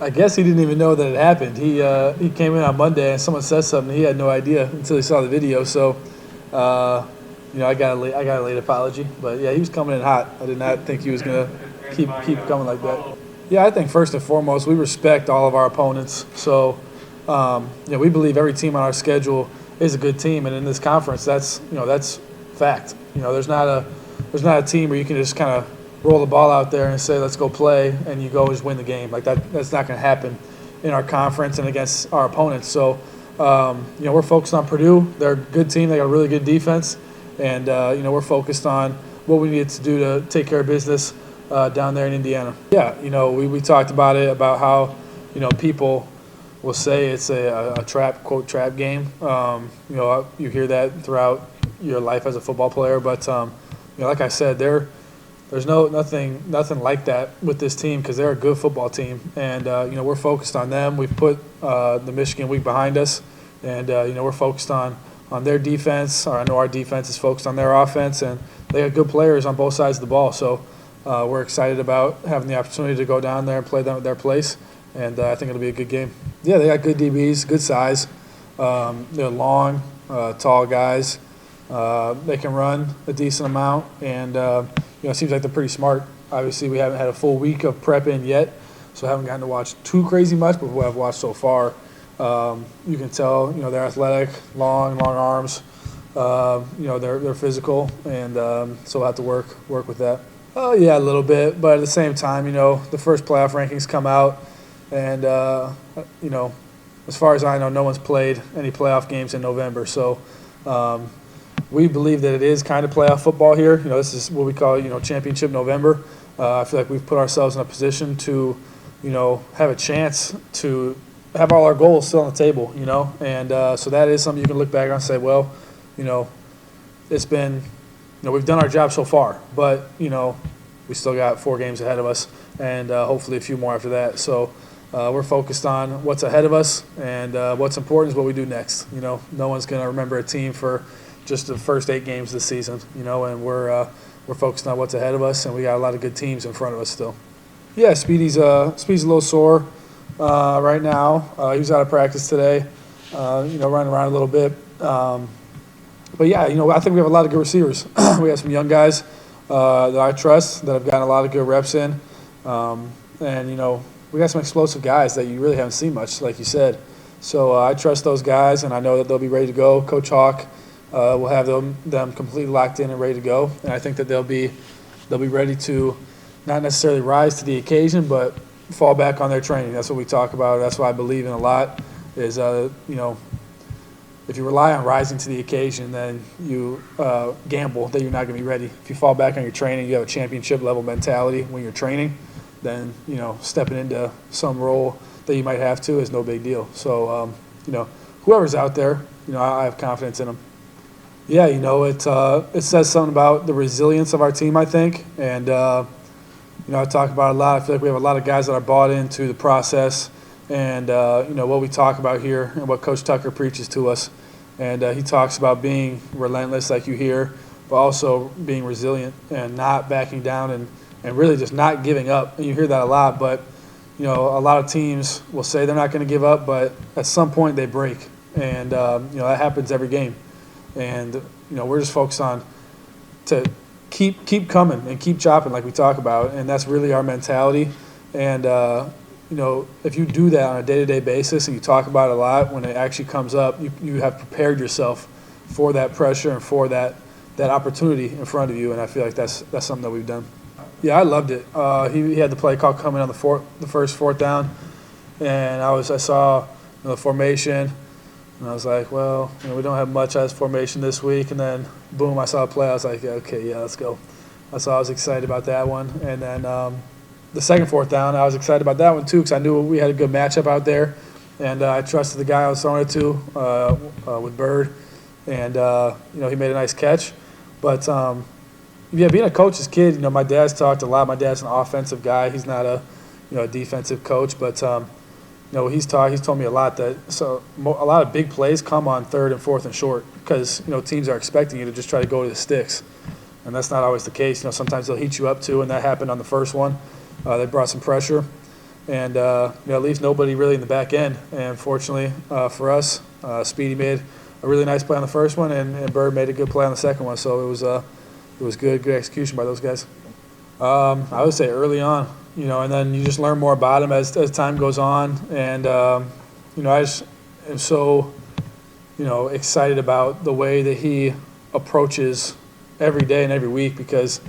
I guess he didn't even know that it happened. He came in on Monday and someone said something. He had no idea until he saw the video. So, I got a late apology. But yeah, he was coming in hot. I did not think he was gonna keep coming like that. Yeah, I think first and foremost we respect all of our opponents. So, we believe every team on our schedule is a good team, and in this conference, that's fact. There's not a team where you can just kind of roll the ball out there and say, let's go play, and you go just win the game. Like that's not going to happen in our conference and against our opponents. So, we're focused on Purdue. They're a good team. They got a really good defense. And, we're focused on what we need to do to take care of business down there in Indiana. Yeah, we talked about it, about how, people will say it's a quote, trap game. You hear that throughout your life as a football player. But, like I said, there's nothing like that with this team because they're a good football team, and we're focused on them. We've put the Michigan week behind us, and we're focused on their defense. Or I know our defense is focused on their offense, and they got good players on both sides of the ball. So we're excited about having the opportunity to go down there and play them at their place, and I think it'll be a good game. Yeah, they got good DBs, good size. They're long, tall guys. They can run a decent amount, and it seems like they're pretty smart. Obviously, we haven't had a full week of prep in yet, so I haven't gotten to watch too crazy much, but what I've watched so far, you can tell, they're athletic, long arms, they're physical, and so we'll have to work with that. Oh, yeah, a little bit, but at the same time, the first playoff rankings come out, and, as far as I know, no one's played any playoff games in November, so we believe that it is kind of playoff football here. This is what we call, championship November. I feel like we've put ourselves in a position to, have a chance to have all our goals still on the table, and so that is something you can look back on and say, well, it's been, we've done our job so far, but, we still got 4 games ahead of us and hopefully a few more after that. So we're focused on what's ahead of us, and what's important is what we do next. No one's going to remember a team for just the first 8 games of the season, and we're focused on what's ahead of us, and we got a lot of good teams in front of us still. Yeah, Speedy's a little sore right now. He was out of practice today, running around a little bit. But yeah, I think we have a lot of good receivers. We have some young guys that I trust that have gotten a lot of good reps in, and we got some explosive guys that you really haven't seen much, like you said. So I trust those guys, and I know that they'll be ready to go. Coach Hawk will have them completely locked in and ready to go, and I think that they'll be ready to not necessarily rise to the occasion, but fall back on their training. That's what we talk about. That's what I believe in a lot. Is if you rely on rising to the occasion, then you gamble that you're not going to be ready. If you fall back on your training, you have a championship level mentality when you're training, then stepping into some role that you might have to is no big deal. So whoever's out there, I have confidence in them. Yeah, it says something about the resilience of our team, I think, and I talk about it a lot. I feel like we have a lot of guys that are bought into the process, and what we talk about here and what Coach Tucker preaches to us. And he talks about being relentless, like you hear, but also being resilient and not backing down and really just not giving up. And you hear that a lot, but a lot of teams will say they're not going to give up, but at some point they break, and that happens every game. And we're just focused on to keep coming and keep chopping, like we talk about, and that's really our mentality. And if you do that on a day-to-day basis and you talk about it a lot, when it actually comes up, you have prepared yourself for that pressure and for that opportunity in front of you. And I feel like that's something that we've done. Yeah, I loved it. He had the play call coming on the first 4th down, and I saw the formation. And I was like, well, we don't have much as formation this week. And then, boom, I saw a play. I was like, okay, yeah, let's go. So I was excited about that one. And then the second 4th down, I was excited about that one too because I knew we had a good matchup out there. And I trusted the guy I was throwing it to with Bird. And, he made a nice catch. But, being a coach's kid, my dad's talked a lot. My dad's an offensive guy. He's not a defensive coach. But, he's told me a lot that a lot of big plays come on 3rd and 4th and short because teams are expecting you to just try to go to the sticks, and that's not always the case. Sometimes they'll heat you up too, and that happened on the first one. They brought some pressure, and at least nobody really in the back end. And fortunately for us, Speedy made a really nice play on the first one, and Bird made a good play on the second one. So it was good execution by those guys. I would say early on, and then you just learn more about him as time goes on. And I just am so excited about the way that he approaches every day and every week, because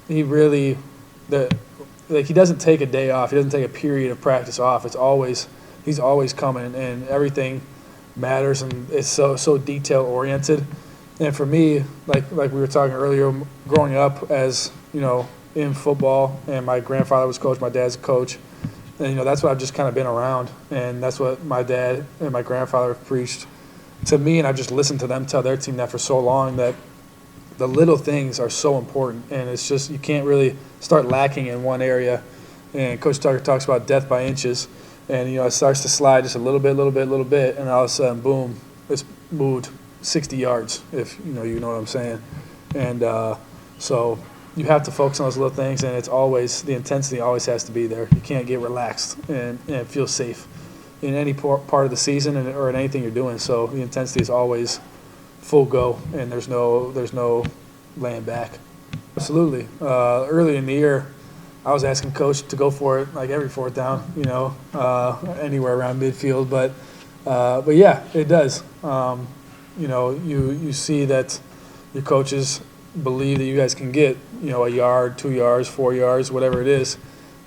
he really he doesn't take a day off. He doesn't take a period of practice off. He's always coming, and everything matters, and it's so detail oriented. And for me, like we were talking earlier, growing up as in football, and my grandfather was coach, my dad's a coach, and that's what I've just kind of been around, and that's what my dad and my grandfather have preached to me, and I've just listened to them tell their team that for so long, that the little things are so important, and it's just you can't really start lacking in one area. And Coach Tucker talks about death by inches, and it starts to slide just a little bit, and all of a sudden, boom, it's moved 60 yards, if you know what I'm saying. And so you have to focus on those little things, and it's always, the intensity always has to be there. You can't get relaxed and feel safe in any part of the season or in anything you're doing. So the intensity is always full go, and there's no laying back. Absolutely. Early in the year, I was asking Coach to go for it like every fourth down, anywhere around midfield. But yeah, it does. You see that your coaches believe that you guys can get, a yard, 2 yards, 4 yards, whatever it is.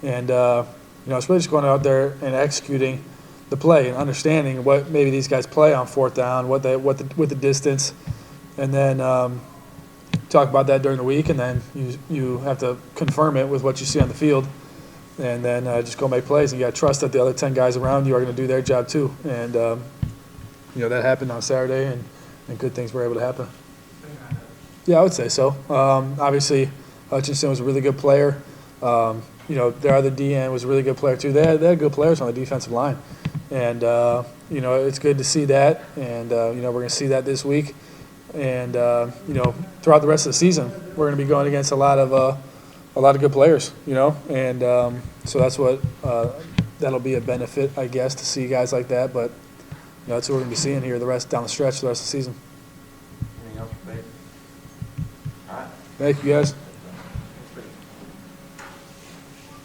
And, it's really just going out there and executing the play and understanding what maybe these guys play on fourth down, with the distance, and then talk about that during the week, and then you have to confirm it with what you see on the field, and then just go make plays. And you got to trust that the other 10 guys around you are going to do their job too. And that happened on Saturday, and good things were able to happen. Yeah, I would say so. Obviously, Hutchinson was a really good player. Their other DN was a really good player too. They had good players on the defensive line. And, it's good to see that. And, we're going to see that this week. And, throughout the rest of the season, we're going to be going against a lot of good players, And so that's what that'll be a benefit, I guess, to see guys like that. But, that's what we're going to be seeing here down the stretch the rest of the season. Anything else, Payton? All right. Thank you, guys.